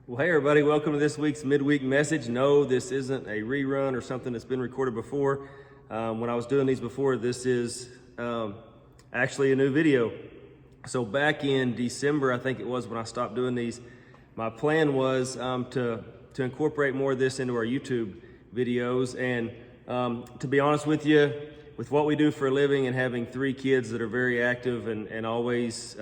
Well, hey everybody, welcome to this week's midweek message. No, this isn't a rerun or something that's been recorded before. When I was doing these before, this is actually a new video. So back in December, I think it was when I stopped doing these, my plan was to incorporate more of this into our YouTube videos. And to be honest with you, with what we do for a living and having 3 kids that are very active and always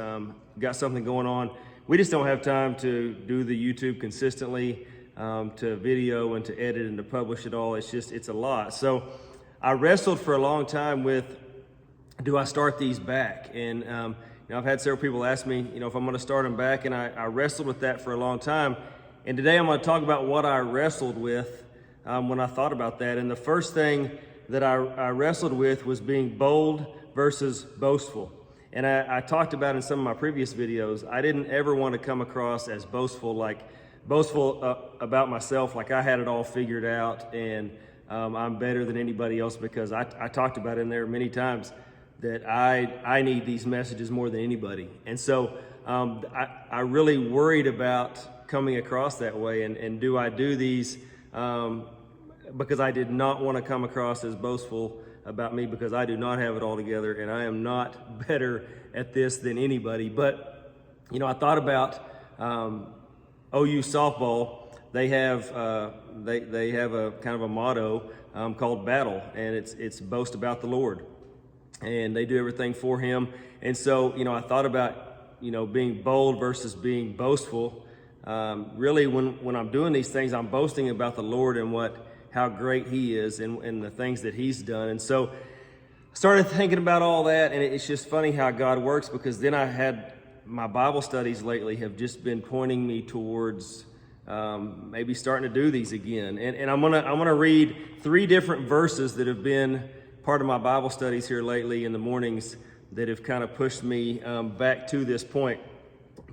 got something going on, we just don't have time to do the YouTube consistently, to video and to edit and to publish it all. It's a lot. So I wrestled for a long time with, do I start these back? And I've had several people ask me, if I'm going to start them back, and I wrestled with that for a long time. And today I'm going to talk about what I wrestled with when I thought about that. And the first thing that I wrestled with was being bold versus boastful. And I talked about in some of my previous videos, I didn't ever want to come across as boastful about myself, like I had it all figured out and I'm better than anybody else, because I talked about in there many times that I need these messages more than anybody. And so I really worried about coming across that way. And do I do these because I did not want to come across as boastful about me, because I do not have it all together and I am not better at this than anybody. But I thought about OU softball. They have they have a kind of a motto called battle, and it's boast about the Lord, and they do everything for Him. And so I thought about being bold versus being boastful. Really, when I'm doing these things, I'm boasting about the Lord and how great He is and the things that He's done. And so I started thinking about all that, and it's just funny how God works, because then I had my Bible studies lately have just been pointing me towards maybe starting to do these again. And I'm gonna read 3 different verses that have been part of my Bible studies here lately in the mornings that have kind of pushed me back to this point.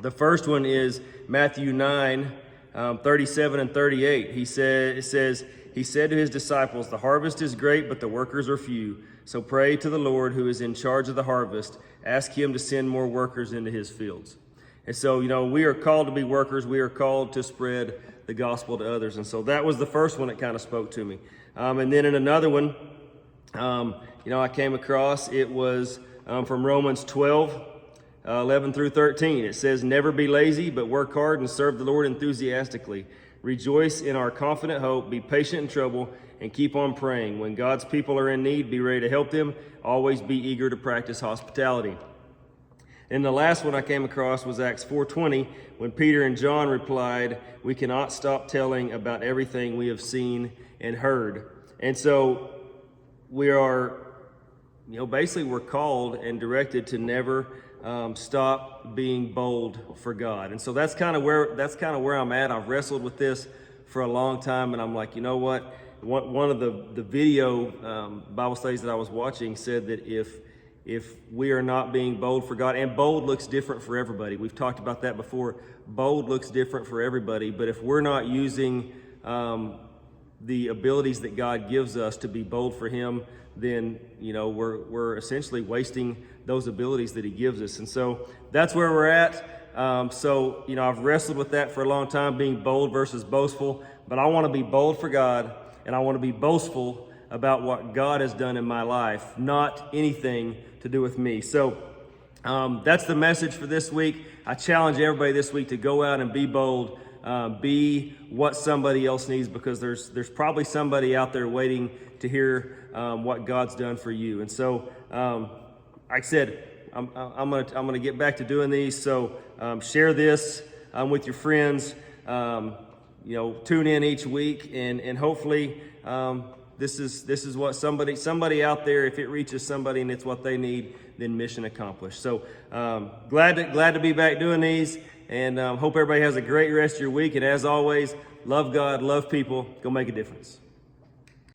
The first one is Matthew 9, 37 and 38. It says, He said to His disciples, "The harvest is great, but the workers are few. So pray to the Lord who is in charge of the harvest. Ask Him to send more workers into His fields." And so, we are called to be workers. We are called to spread the gospel to others. And so that was the first one that kind of spoke to me. And then in another one, I came across, it was from Romans 12, 11 through 13. It says, "Never be lazy, but work hard and serve the Lord enthusiastically. Rejoice in our confident hope, be patient in trouble, and keep on praying. When God's people are in need, be ready to help them. Always be eager to practice hospitality." And the last one I came across was Acts 4:20, when Peter and John replied, "We cannot stop telling about everything we have seen and heard." And so we are, basically we're called and directed to never stop being bold for God. And so that's kind of where I'm at. I've wrestled with this for a long time, and I'm like, what? One of the video Bible studies that I was watching said that if we are not being bold for God, and bold looks different for everybody. We've talked about that before. Bold looks different for everybody, but if we're not using the abilities that God gives us to be bold for Him, then we're essentially wasting those abilities that He gives us. And so that's where we're at. I've wrestled with that for a long time, being bold versus boastful. But I want to be bold for God, and I want to be boastful about what God has done in my life, not anything to do with me. So that's the message for this week. I challenge everybody this week to go out and be bold. Be what somebody else needs, because there's probably somebody out there waiting to hear what God's done for you. And so, like I said, I'm gonna get back to doing these. So share this with your friends. Tune in each week, and hopefully this is what somebody out there, if it reaches somebody and it's what they need, then mission accomplished. So glad to be back doing these. And hope everybody has a great rest of your week. And as always, love God, love people, go make a difference.